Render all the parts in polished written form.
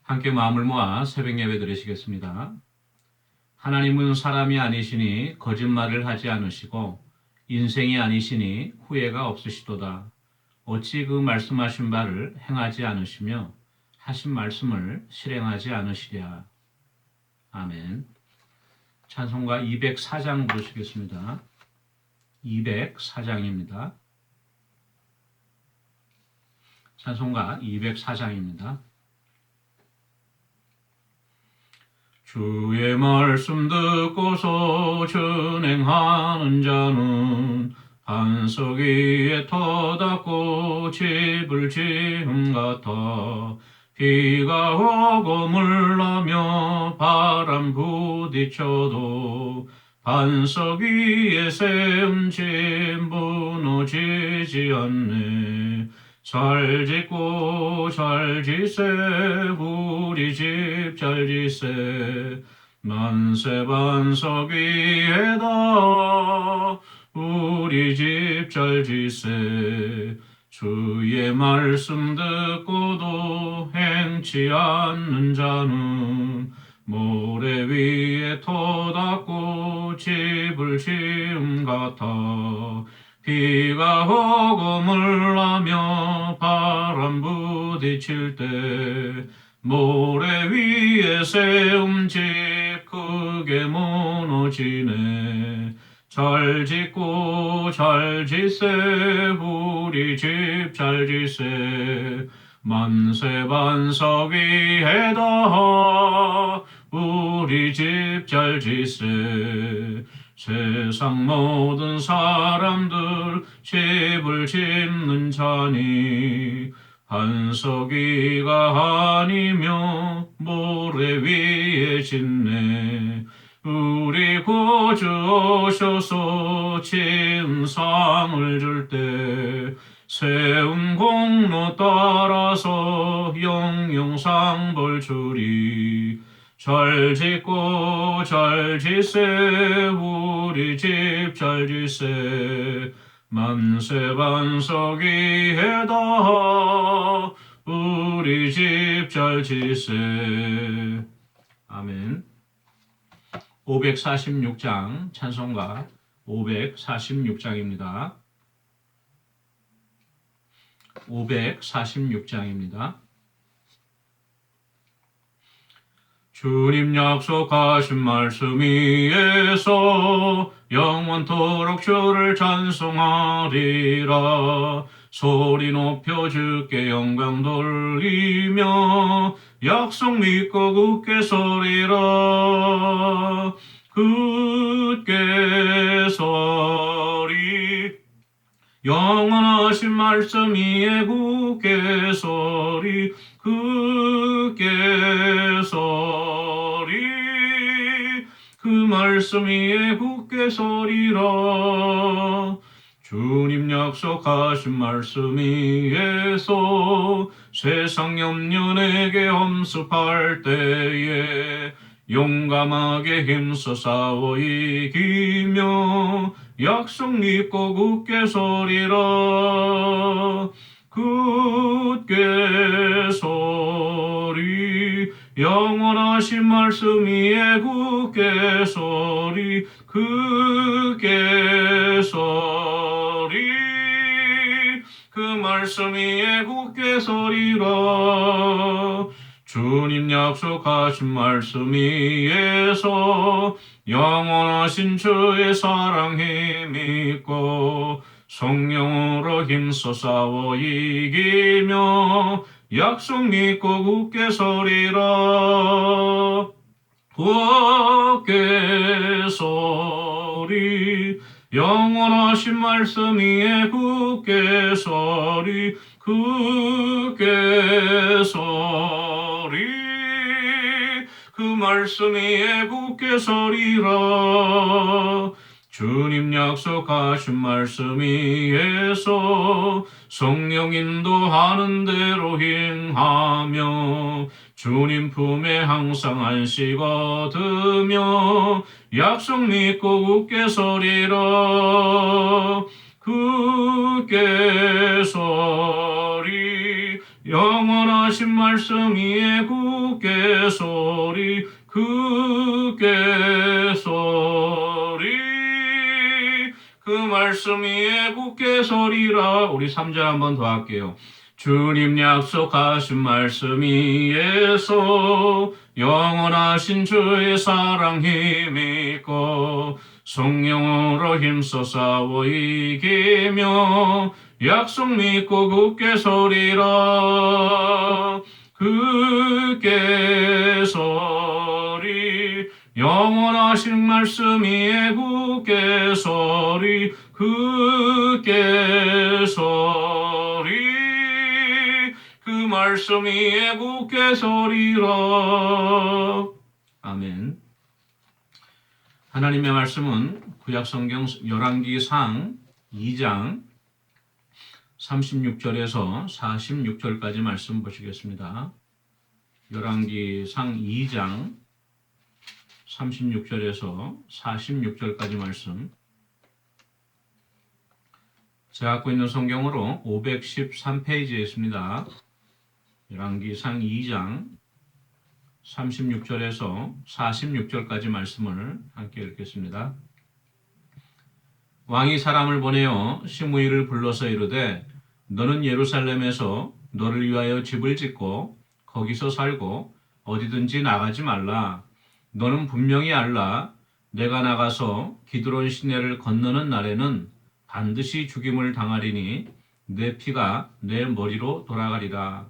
함께 마음을 모아 새벽 예배 드리시겠습니다. 하나님은 사람이 아니시니 거짓말을 하지 않으시고 인생이 아니시니 후회가 없으시도다. 어찌 그 말씀하신 바를 행하지 않으시며 하신 말씀을 실행하지 않으시랴. 아멘. 찬송가 204장 부르시겠습니다. 204장입니다. 찬송가 204장입니다. 주의 말씀 듣고서 준행하는 자는 반석 위에 터닫고 집을 지은 같아. 비가 오고 물나며 바람 부딪혀도 반석 위에 세운 집 무너지지 않네. 잘 짓고 잘 지세 우리 집 잘 지세 만세 반석 위에다 우리 집 잘 지세. 주의 말씀 듣고도 행치 않는 자는 모래 위에 터닫고 집을 지음 같아. 비가 오고 물나며 바람 부딪힐 때 모래 위에 세운 집 크게 무너지네. 잘 짓고 잘 지세 우리 집 잘 지세 만세 반석 위에다 우리 집 잘 지세. 세상 모든 사람들 집을 짓는 자니 반석 위가 아니며 모래 위에 짓네. 우리 구주 오셔서 침상을 줄 때 세운 공로 따라서 영영상 주리. 잘 짓고 잘 지세 우리 집 잘 지세 만세 반석 위에다 우리 집 잘 지세. 아멘. 546장 찬송가 546장입니다. 546장입니다. 주님 약속하신 말씀 위에서 영원토록 주를 찬송하리라. 소리 높여 주께 영광 돌리며 약속 믿고 굳게 서리라. 굳게 서리 영원하신 말씀 위에 굳게 서리. 굳게 서리 그 말씀 위에 굳게 서리라. 주님 약속하신 말씀 위에서 세상 염려 내게 엄습할 때에 용감하게 힘써 싸워 이기며 약속 믿고 굳게 서리라. 굳게 서리 영원하신 말씀 위에 굳게 서리. 굳게 서리 그 말씀 위에 굳게 서리라. 주님 약속하신 말씀 위에서 영원하신 주의 사랑 힘입고 성령으로 힘써 싸워 이기며 약속 믿고 굳게 서리라. 굳게 서리 영원하신 말씀 위에 굳게 서리. 굳게 서리 그 말씀 위에 굳게 서리라. 주님 약속하신 말씀 위에서 성령 인도하는 대로 행하며 주님 품에 항상 안식 얻으며 약속 믿고 굳게 서리라. 굳게 서리 영원하신 말씀 위에 굳게 서리 굳게 서리 그 말씀 위에 굳게 서리라. 우리 3절 한번 더 할게요. 주님 약속하신 말씀 위에서 영원하신 주의 사랑 힘있고 성령으로 힘써 싸워 이기며 약속 믿고 굳게 서리라. 굳게 서리 영원하신 말씀 위에 굳게 서리 굳게 서리 그 말씀 위에 굳게 서리라. 아멘. 하나님의 말씀은 구약성경 열왕기상 2장 36절에서 46절까지 말씀 보시겠습니다. 열왕기상 2장 36절에서 46절까지 말씀. 제가 갖고 있는 성경으로 513페이지에 있습니다. 열왕기상 2장 36절에서 46절까지 말씀을 함께 읽겠습니다. 왕이 사람을 보내어 시므이를 불러서 이르되 너는 예루살렘에서 너를 위하여 집을 짓고 거기서 살고 어디든지 나가지 말라. 너는 분명히 알라. 내가 나가서 기드론 시내를 건너는 날에는 반드시 죽임을 당하리니 내 피가 내 머리로 돌아가리라.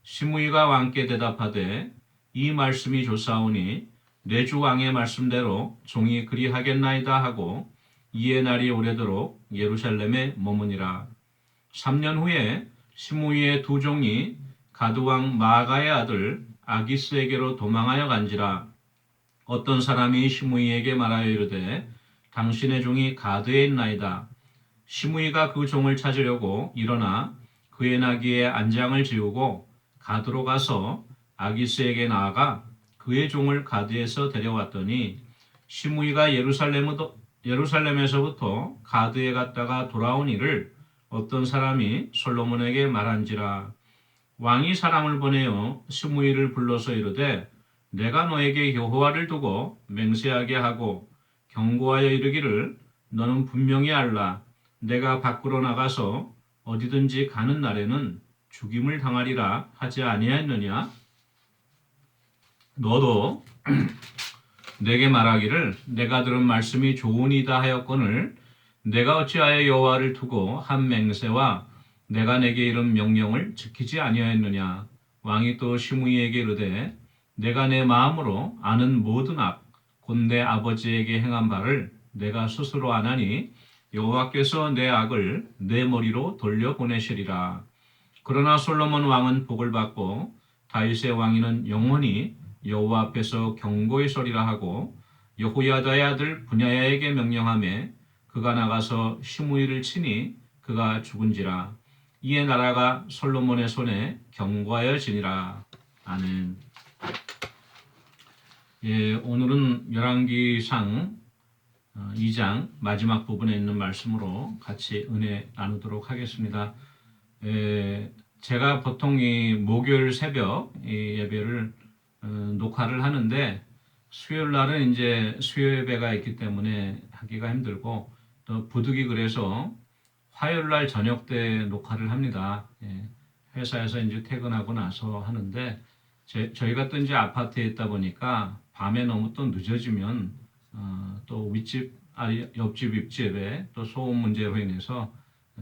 시므이가 왕께 대답하되 이 말씀이 좋사오니 내 주 왕의 말씀대로 종이 그리하겠나이다 하고 이에 날이 오래도록 예루살렘에 머무니라. 3년 후에 시므이의 두 종이 가드왕 마아가의 아들 아기스에게로 도망하여 간지라. 어떤 사람이 시므이에게 말하여 이르되 당신의 종이 가드에 있나이다. 시므이가 그 종을 찾으려고 일어나 그의 나귀의 안장을 지우고 가드로 가서 아기스에게 나아가 그의 종을 가드에서 데려왔더니 시므이가 예루살렘에서부터 가드에 갔다가 돌아온 일을 어떤 사람이 솔로몬에게 말한지라. 왕이 사람을 보내어 시므이를 불러서 이르되 내가 너에게 여호와를 두고 맹세하게 하고 경고하여 이르기를 너는 분명히 알라. 내가 밖으로 나가서 어디든지 가는 날에는 죽임을 당하리라 하지 아니하였느냐? 너도 내게 말하기를 내가 들은 말씀이 좋으니이다 하였거늘 내가 어찌하여 여호와를 두고 한 맹세와 내가 내게 이른 명령을 지키지 아니하였느냐? 왕이 또 시므이에게 이르되 내가 내 마음으로 아는 모든 악 곧 내 아버지에게 행한 바를 내가 스스로 아나니 여호와께서 내 악을 내 머리로 돌려보내시리라. 그러나 솔로몬 왕은 복을 받고 다윗의 왕위는 영원히 여호와 앞에서 경고의 소리라 하고 여호야다의 아들 분야야에게 명령하며 그가 나가서 시므이를 치니 그가 죽은지라. 이에 나라가 솔로몬의 손에 경고하여지니라. 아멘. 오늘은 열왕기상 2장 마지막 부분에 있는 말씀으로 같이 은혜 나누도록 하겠습니다. 제가 보통 이 목요일 새벽 이 예배를 녹화를 하는데 수요일 날은 이제 수요 예배가 있기 때문에 하기가 힘들고 또 부득이 그래서 화요일 날 저녁 때 녹화를 합니다. 회사에서 이제 퇴근하고 나서 하는데 저희가 또 이제 아파트에 있다 보니까 밤에 너무 또 늦어지면 또 윗집 옆집 윗집에 또 소음 문제로 인해서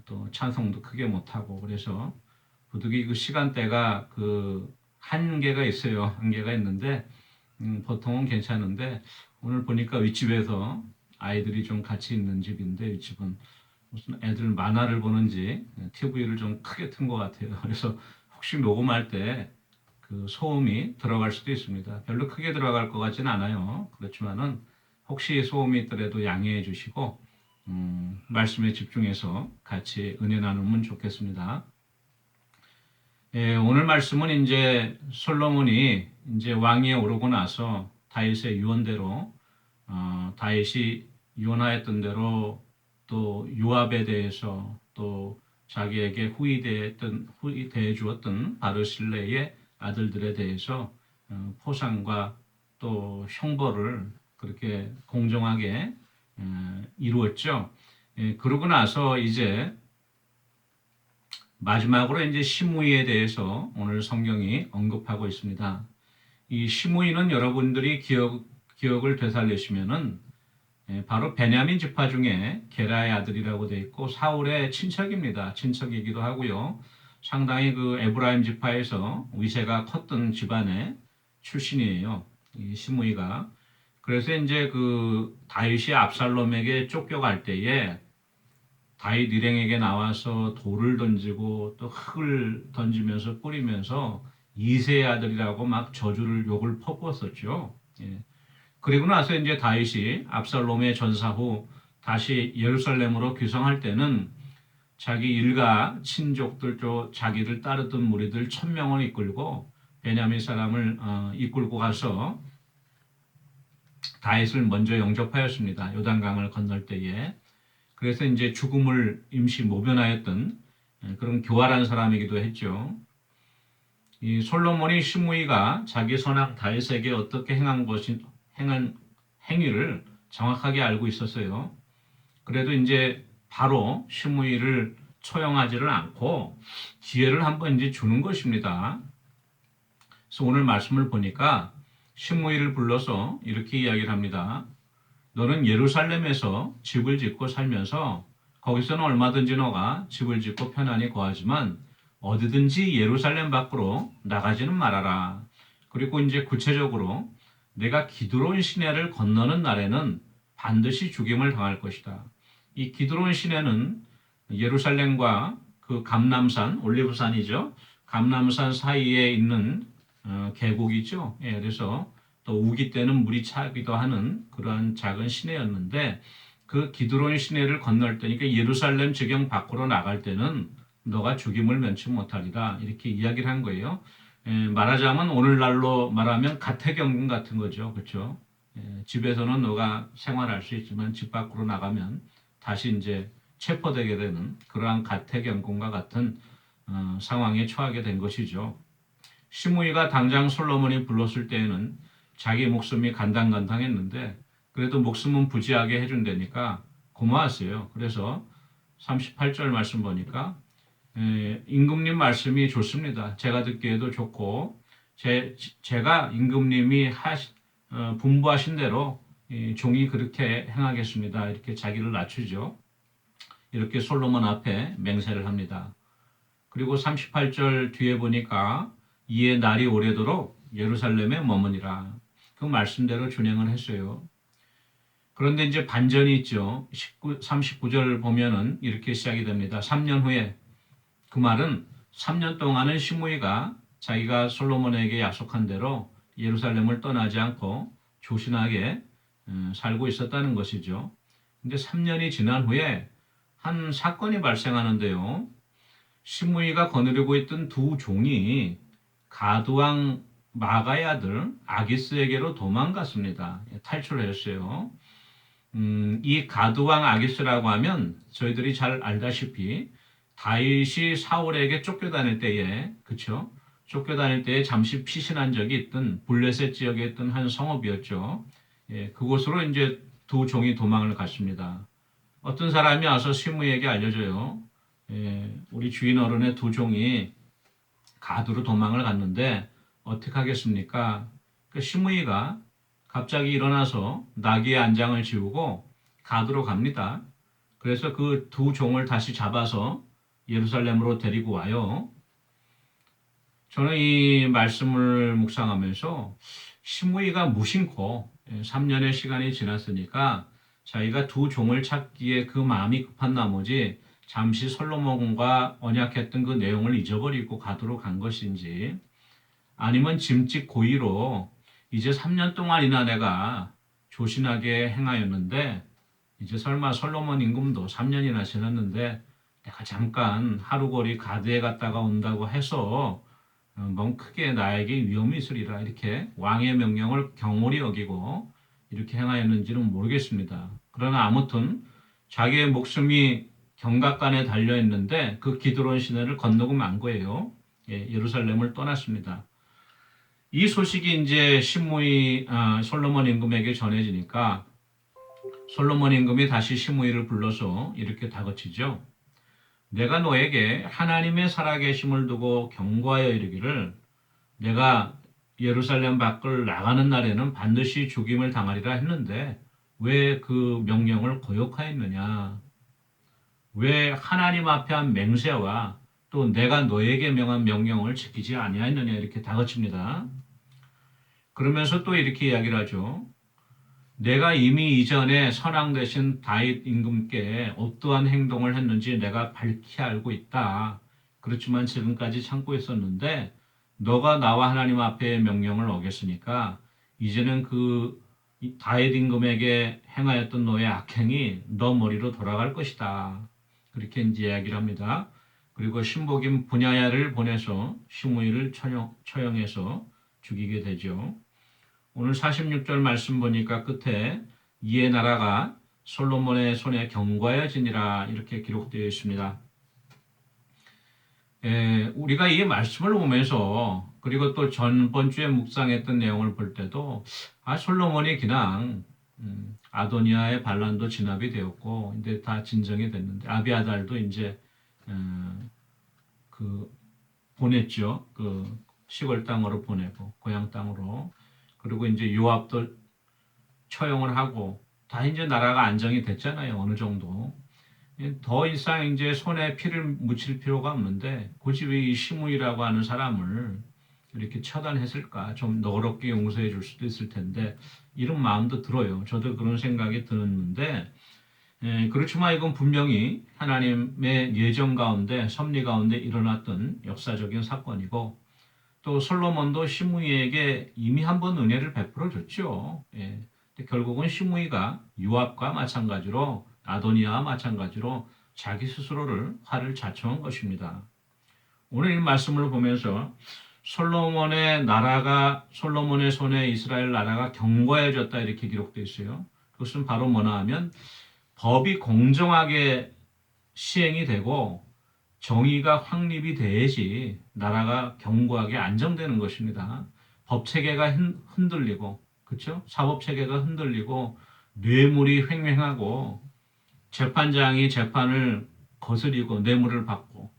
또 찬송도 크게 못하고 그래서 부득이 그 시간대가 그 한계가 있어요. 한계가 있는데 보통은 괜찮은데 오늘 보니까 윗집에서 아이들이 좀 같이 있는 집인데 윗집은 무슨 애들 만화를 보는지 TV를 좀 크게 튼 것 같아요. 그래서 혹시 녹음할 때 그 소음이 들어갈 수도 있습니다. 별로 크게 들어갈 것 같지는 않아요. 그렇지만은 혹시 소음이 있더라도 양해해 주시고 말씀에 집중해서 같이 은혜 나누면 좋겠습니다. 오늘 말씀은 이제 솔로몬이 이제 왕위에 오르고 나서 다윗의 유언대로 다윗이 유언하였던 대로 또 요압에 대해서 또 자기에게 후위대해 주었던 바르실레의 아들들에 대해서 포상과 또 형벌을 그렇게 공정하게 이루었죠. 그러고 나서 이제 마지막으로 이제 시므이에 대해서 오늘 성경이 언급하고 있습니다. 이 시므이는 여러분들이 기억을 되살리시면은 바로 베냐민 지파 중에 게라의 아들이라고 되어 있고 사울의 친척입니다. 친척이기도 하고요. 상당히 그 에브라임 지파에서 위세가 컸던 집안의 출신이에요. 이 시므이가. 그래서 이제 그 다윗이 압살롬에게 쫓겨갈 때에 다윗 일행에게 나와서 돌을 던지고 또 흙을 던지면서 뿌리면서 이새의 아들이라고 막 저주를 욕을 퍼부었었죠. 예. 그리고 나서 이제 다윗이 압살롬의 전사 후 다시 예루살렘으로 귀성할 때는 자기 일가 친족들 또 자기를 따르던 무리들 1,000명을 이끌고 베냐민 사람을 이끌고 가서 다윗을 먼저 영접하였습니다. 요단강을 건널 때에. 그래서 이제 죽음을 임시 모면하였던 그런 교활한 사람이기도 했죠. 이 솔로몬이 시므이가 자기 선왕 다윗에게 어떻게 행한 행위를 정확하게 알고 있었어요. 그래도 이제 바로 시므이를 처형하지를 않고 기회를 한번 이제 주는 것입니다. 그래서 오늘 말씀을 보니까 시므이를 불러서 이렇게 이야기를 합니다. 너는 예루살렘에서 집을 짓고 살면서 거기서는 얼마든지 너가 집을 짓고 편안히 거하지만 어디든지 예루살렘 밖으로 나가지는 말아라. 그리고 이제 구체적으로 내가 기드론 시내를 건너는 날에는 반드시 죽임을 당할 것이다. 이 기드론 시내는 예루살렘과 그 감람산, 올리브산이죠. 감람산 사이에 있는 계곡이죠. 예, 그래서 또 우기 때는 물이 차기도 하는 그러한 작은 시내였는데 그 기드론 시내를 건널 때니까 예루살렘 지경 밖으로 나갈 때는 너가 죽임을 면치 못하리라 이렇게 이야기를 한 거예요. 말하자면 오늘날로 말하면 가택연금 같은 거죠. 그렇죠? 집에서는 너가 생활할 수 있지만 집 밖으로 나가면 다시 이제 체포되게 되는 그러한 가택연금과 같은 상황에 처하게 된 것이죠. 시므이가 당장 솔로몬이 불렀을 때에는 자기 목숨이 간당간당했는데 그래도 목숨은 부지하게 해준다니까 고마웠어요. 그래서 38절 말씀 보니까 임금님 말씀이 좋습니다. 제가 듣기에도 좋고 제가 임금님이 분부하신 대로 종이 그렇게 행하겠습니다. 이렇게 자기를 낮추죠. 이렇게 솔로몬 앞에 맹세를 합니다. 그리고 38절 뒤에 보니까 이에 날이 오래도록 예루살렘에 머무니라. 그 말씀대로 준행을 했어요. 그런데 이제 반전이 있죠. 39절 보면은 이렇게 시작이 됩니다. 3년 후에 그 말은 3년 동안은 시므이가 자기가 솔로몬에게 약속한 대로 예루살렘을 떠나지 않고 조신하게 살고 있었다는 것이죠. 근데 3년이 지난 후에 한 사건이 발생하는데요. 시므이가 거느리고 있던 두 종이 가드왕 마가의 아들 아기스에게로 도망갔습니다. 탈출했어요. 이 가드왕 아기스라고 하면 저희들이 잘 알다시피 다윗이 사울에게 쫓겨다닐 때에 그쵸? 쫓겨다닐 때에 잠시 피신한 적이 있던 블레셋 지역에 있던 한 성읍이었죠. 예, 그곳으로 이제 두 종이 도망을 갔습니다. 어떤 사람이 와서 시므이에게 알려줘요. 예, 우리 주인 어른의 두 종이 가드로 도망을 갔는데 어떻게 하겠습니까? 그 시므이가 갑자기 일어나서 나귀의 안장을 지우고 가드로 갑니다. 그래서 그 두 종을 다시 잡아서 예루살렘으로 데리고 와요. 저는 이 말씀을 묵상하면서 시므이가 무심코 3년의 시간이 지났으니까 자기가 두 종을 찾기에 그 마음이 급한 나머지 잠시 솔로몬과 언약했던 그 내용을 잊어버리고 가도록 한 것인지 아니면 짐짓 고의로 이제 3년 동안이나 내가 조신하게 행하였는데 이제 설마 솔로몬 임금도 3년이나 지났는데 내가 잠깐 하루거리 가드에 갔다가 온다고 해서 뭔 크게 나에게 위험이 있으리라 이렇게 왕의 명령을 경홀히 여기고 이렇게 행하였는지는 모르겠습니다. 그러나 아무튼 자기의 목숨이 경각간에 달려 있는데 그 기드론 시내를 건너고 만 거예요. 예, 예루살렘을 떠났습니다. 이 소식이 이제 솔로몬 임금에게 전해지니까 솔로몬 임금이 다시 시므이를 불러서 이렇게 다그치죠. 내가 너에게 하나님의 살아계심을 두고 경고하여 이르기를 내가 예루살렘 밖을 나가는 날에는 반드시 죽임을 당하리라 했는데 왜 그 명령을 거역하였느냐? 왜 하나님 앞에 한 맹세와 또 내가 너에게 명한 명령을 지키지 아니하였느냐 이렇게 다그칩니다. 그러면서 또 이렇게 이야기를 하죠. 내가 이미 이전에 선왕 되신 다윗 임금께 어떠한 행동을 했는지 내가 밝히 알고 있다. 그렇지만 지금까지 참고 있었는데 너가 나와 하나님 앞에 명령을 어겼으니까 이제는 그 다윗 임금에게 행하였던 너의 악행이 너 머리로 돌아갈 것이다. 그렇게 이제 이야기를 합니다. 그리고 신복임 분야야를 보내서 시므이를 처형해서 죽이게 되죠. 오늘 46절 말씀 보니까 끝에 이에 나라가 솔로몬의 손에 경과해지니라 이렇게 기록되어 있습니다. 우리가 이 말씀을 보면서 그리고 또 전번 주에 묵상했던 내용을 볼 때도 솔로몬이 그냥 아도니아의 반란도 진압이 되었고 이제 다 진정이 됐는데 아비아달도 이제 그 보냈죠. 그 시골 땅으로 보내고 고향 땅으로 그리고 이제 요압도 처형을 하고 다 이제 나라가 안정이 됐잖아요. 어느 정도. 더 이상 이제 손에 피를 묻힐 필요가 없는데 굳이 왜 이 시므이라고 하는 사람을 이렇게 처단했을까? 좀 너그럽게 용서해 줄 수도 있을 텐데 이런 마음도 들어요. 저도 그런 생각이 드는데 그렇지만 이건 분명히 하나님의 예정 가운데 섭리 가운데 일어났던 역사적인 사건이고 또 솔로몬도 시므이에게 이미 한번 은혜를 베풀어 줬죠. 예. 결국은 시므이가 요압과 마찬가지로 아도니아와 마찬가지로 자기 스스로를 화를 자청한 것입니다. 오늘 이 말씀을 보면서 솔로몬의 손에 이스라엘 나라가 경과해졌다 이렇게 기록되어 있어요. 그것은 바로 뭐냐 하면 법이 공정하게 시행이 되고 정의가 확립이 돼야지 나라가 견고하게 안정되는 것입니다. 법 체계가 흔들리고, 그렇죠? 사법 체계가 흔들리고 뇌물이 횡행하고 재판장이 재판을 거스리고 뇌물을 받고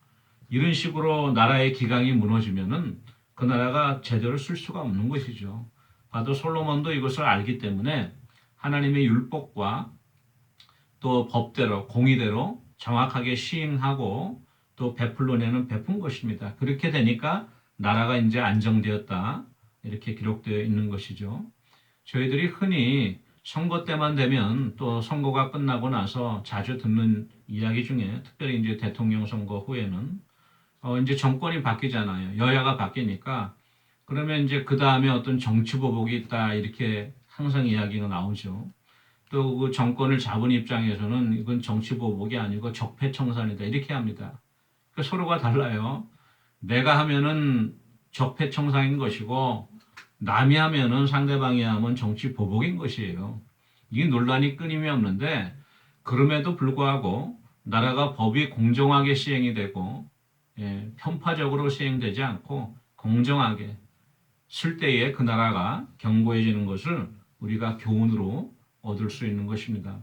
이런 식으로 나라의 기강이 무너지면은 그 나라가 제대로 쓸 수가 없는 것이죠. 봐도 솔로몬도 이것을 알기 때문에 하나님의 율법과 또 법대로 공의대로 정확하게 시행하고 또 베풀어내는 베푼 것입니다. 그렇게 되니까 나라가 이제 안정되었다 이렇게 기록되어 있는 것이죠. 저희들이 흔히 선거 때만 되면 또 선거가 끝나고 나서 자주 듣는 이야기 중에 특별히 이제 대통령 선거 후에는 이제 정권이 바뀌잖아요. 여야가 바뀌니까 그러면 이제 그 다음에 어떤 정치 보복이 있다 이렇게 항상 이야기가 나오죠. 또 그 정권을 잡은 입장에서는 이건 정치 보복이 아니고 적폐청산이다 이렇게 합니다. 그러니까 서로가 달라요. 내가 하면은 적폐청산인 것이고 남이 하면은 상대방이 하면 정치 보복인 것이에요. 이 논란이 끊임이 없는데 그럼에도 불구하고 나라가 법이 공정하게 시행이 되고 편파적으로 시행되지 않고 공정하게 쓸 때에 그 나라가 견고해지는 것을 우리가 교훈으로 얻을 수 있는 것입니다.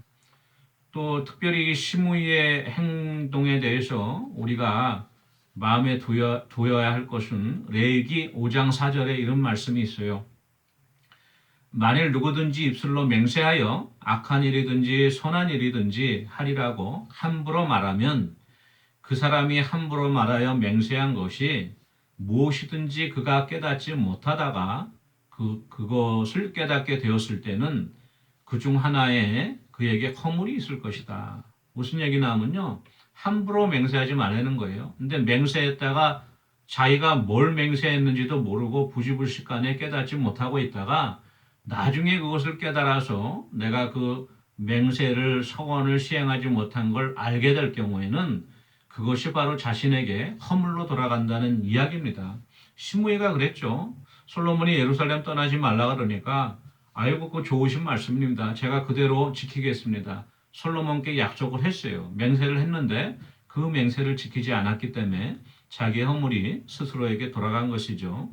또 특별히 시므이의 행동에 대해서 우리가 마음에 두어야 할 것은 레위기 5장 4절에 이런 말씀이 있어요. 만일 누구든지 입술로 맹세하여 악한 일이든지 선한 일이든지 하리라고 함부로 말하면 그 사람이 함부로 말하여 맹세한 것이 무엇이든지 그가 깨닫지 못하다가 그것을 깨닫게 되었을 때는 그중 하나에 그에게 허물이 있을 것이다. 무슨 얘기나 하면요. 함부로 맹세하지 말라는 거예요. 근데 맹세했다가 자기가 뭘 맹세했는지도 모르고 부지불식간에 깨닫지 못하고 있다가 나중에 그것을 깨달아서 내가 그 맹세를 서원을 시행하지 못한 걸 알게 될 경우에는 그것이 바로 자신에게 허물로 돌아간다는 이야기입니다. 시므이가 그랬죠. 솔로몬이 예루살렘 떠나지 말라 그러니까 아이고 그 좋으신 말씀입니다. 제가 그대로 지키겠습니다. 솔로몬께 약속을 했어요. 맹세를 했는데 그 맹세를 지키지 않았기 때문에 자기의 허물이 스스로에게 돌아간 것이죠.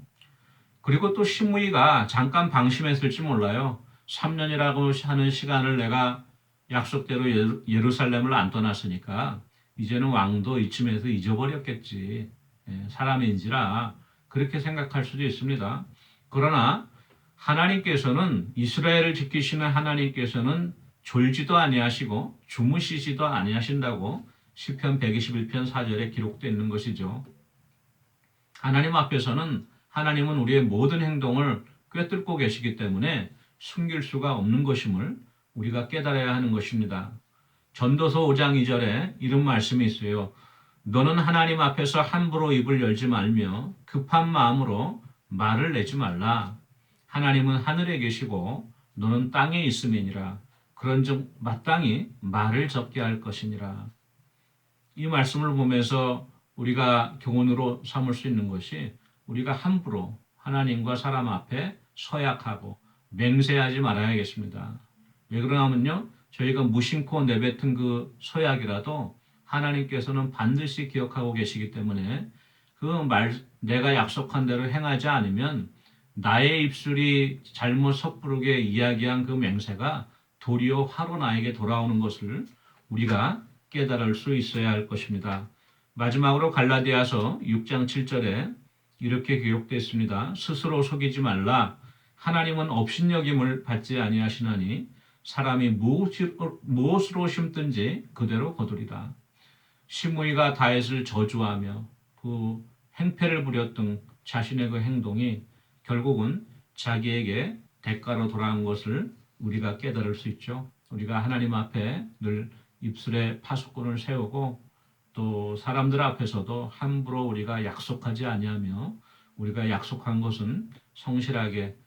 그리고 또 시므이가 잠깐 방심했을지 몰라요. 3년이라고 하는 시간을 내가 약속대로 예루살렘을 안 떠났으니까 이제는 왕도 이쯤에서 잊어버렸겠지. 사람인지라 그렇게 생각할 수도 있습니다. 그러나 하나님께서는 이스라엘을 지키시는 하나님께서는 졸지도 아니하시고 주무시지도 아니하신다고 시편 121편 4절에 기록되어 있는 것이죠. 하나님 앞에서는 하나님은 우리의 모든 행동을 꿰뚫고 계시기 때문에 숨길 수가 없는 것임을 우리가 깨달아야 하는 것입니다. 전도서 5장 2절에 이런 말씀이 있어요. 너는 하나님 앞에서 함부로 입을 열지 말며 급한 마음으로 말을 내지 말라. 하나님은 하늘에 계시고 너는 땅에 있음이니라. 그런즉 마땅히 말을 적게 할 것이니라. 이 말씀을 보면서 우리가 교훈으로 삼을 수 있는 것이 우리가 함부로 하나님과 사람 앞에 서약하고 맹세하지 말아야겠습니다. 왜 그러냐면요. 저희가 무심코 내뱉은 그 서약이라도 하나님께서는 반드시 기억하고 계시기 때문에 내가 약속한 대로 행하지 않으면 나의 입술이 잘못 섣부르게 이야기한 그 맹세가 도리어 화로 나에게 돌아오는 것을 우리가 깨달을 수 있어야 할 것입니다. 마지막으로 갈라디아서 6장 7절에 이렇게 기록되어 있습니다. 스스로 속이지 말라. 하나님은 업신여김을 받지 아니하시나니 사람이 무엇으로 심든지 그대로 거두리라. 시므이가 다윗을 저주하며 그 행패를 부렸던 자신의 그 행동이 결국은 자기에게 대가로 돌아온 것을 우리가 깨달을 수 있죠. 우리가 하나님 앞에 늘 입술에 파수꾼을 세우고 또 사람들 앞에서도 함부로 우리가 약속하지 아니하며 우리가 약속한 것은 성실하게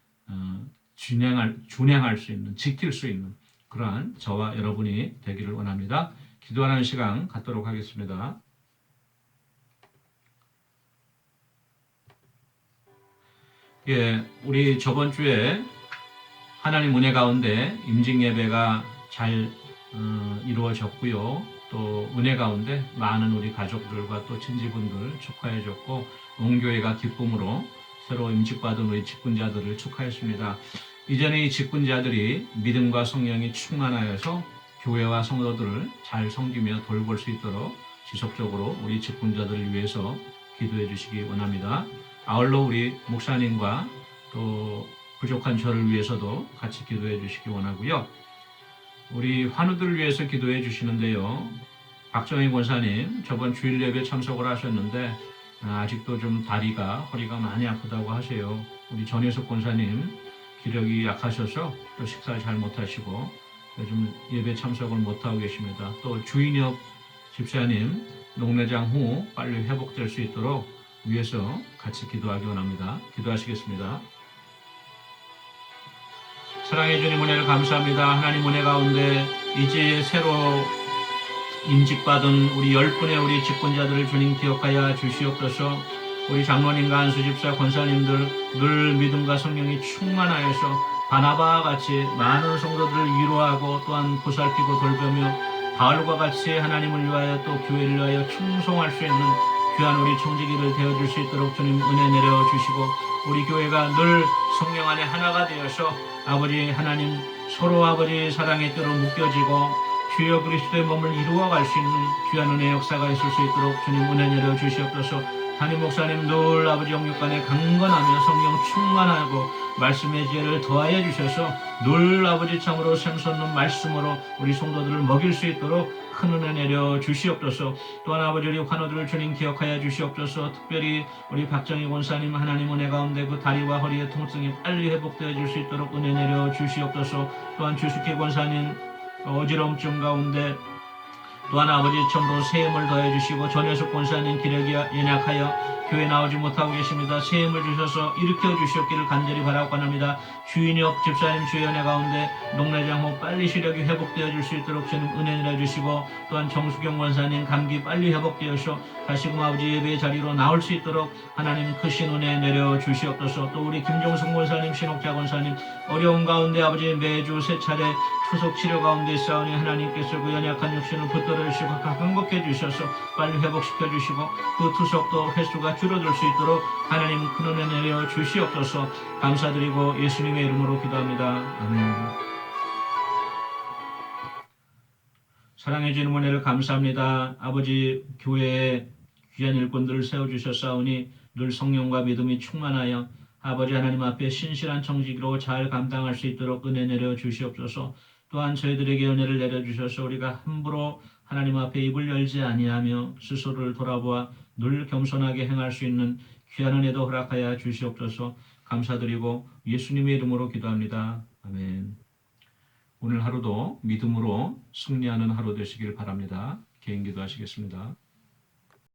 준행할 수 있는, 지킬 수 있는 그러한 저와 여러분이 되기를 원합니다. 기도하는 시간 갖도록 하겠습니다. 우리 저번 주에 하나님 은혜 가운데 임직 예배가 잘 이루어졌고요. 또 은혜 가운데 많은 우리 가족들과 또 친지분들 축하해 줬고 온 교회가 기쁨으로 새로 임직받은 우리 직분자들을 축하했습니다. 이제는 이 직분자들이 믿음과 성령이 충만하여서 교회와 성도들을 잘 섬기며 돌볼 수 있도록 지속적으로 우리 직분자들을 위해서 기도해 주시기 원합니다. 아울러 우리 목사님과 또 부족한 저를 위해서도 같이 기도해 주시기 원하고요. 우리 환우들을 위해서 기도해 주시는데요. 박정희 권사님 저번 주일 예배 참석을 하셨는데 아직도 좀 허리가 많이 아프다고 하세요. 우리 전혜석 권사님 기력이 약하셔서 또 식사 잘 못하시고 요즘 예배 참석을 못하고 계십니다. 또 주인혁 집사님 녹내장 후 빨리 회복될 수 있도록 위해서 같이 기도하기 원합니다. 기도하시겠습니다. 사랑해 주님 은혜를 감사합니다. 하나님 은혜 가운데 이제 새로 임직받은 우리 10분의 우리 직분자들을 주님 기억하여 주시옵소서. 우리 장로님과 안수집사 권사님들 늘 믿음과 성령이 충만하여서 바나바와 같이 많은 성도들을 위로하고 또한 보살피고 돌보며 바울과 같이 하나님을 위하여 또 교회를 위하여 충성할 수 있는 귀한 우리 청지기를 되어줄 수 있도록 주님 은혜 내려주시고 우리 교회가 늘 성령 안에 하나가 되어서 아버지 하나님 서로 아버지 사랑의 뜰로 묶여지고 주여 그리스도의 몸을 이루어갈 수 있는 귀한 은혜의 역사가 있을 수 있도록 주님 은혜 내려주시옵소서. 담임 목사님 늘 아버지 영육간에 강건하며 성령 충만하고 말씀의 지혜를 더하여 주셔서 늘 아버지 참으로 샘솟는 말씀으로 우리 성도들을 먹일 수 있도록 큰 은혜 내려 주시옵소서. 또한 아버지 우리 환우들을 주님 기억하여 주시옵소서. 특별히 우리 박정희 권사님 하나님 은혜 가운데 그 다리와 허리의 통증이 빨리 회복되어 줄 수 있도록 은혜 내려 주시옵소서. 또한 주숙희 권사님 어지러움증 가운데 또한 아버지 처음으로 새 힘을 더해 주시고 전혜숙 권사님 기력이 연약하여 교회 나오지 못하고 계십니다. 새 힘을 주셔서 일으켜 주시옵기를 간절히 바라고 합니다. 주인이업 집사님 주의 은혜 가운데 녹내장 후 빨리 시력이 회복되어 줄 수 있도록 주님 은혜 내려주시고 또한 정수경 권사님 감기 빨리 회복되어서 다시금 아버지 예배의 자리로 나올 수 있도록 하나님 크신 은혜 내려주시옵소서. 또 우리 김종숙 권사님 신옥자 권사님 어려운 가운데 아버지 매주 세 차례 투석 치료 가운데 있사오니 하나님께서 그 연약한 육신을 붙들어 주시고 강복해 주셔서 빨리 회복시켜 주시고 그 투석도 횟수가 줄어들 수 있도록 하나님 큰 은혜 내려 주시옵소서. 감사드리고 예수님의 이름으로 기도합니다. 아멘. 사랑해 주는 은혜를 감사합니다. 아버지 교회에 귀한 일꾼들을 세워주셨사오니 늘 성령과 믿음이 충만하여 아버지 하나님 앞에 신실한 청지기로 잘 감당할 수 있도록 은혜 내려 주시옵소서. 또한 저희들에게 은혜를 내려주셔서 우리가 함부로 하나님 앞에 입을 열지 아니하며 스스로를 돌아보아 늘 겸손하게 행할 수 있는 귀한 은혜도 허락하여 주시옵소서. 감사드리고 예수님의 이름으로 기도합니다. 아멘. 오늘 하루도 믿음으로 승리하는 하루 되시길 바랍니다. 개인 기도하시겠습니다.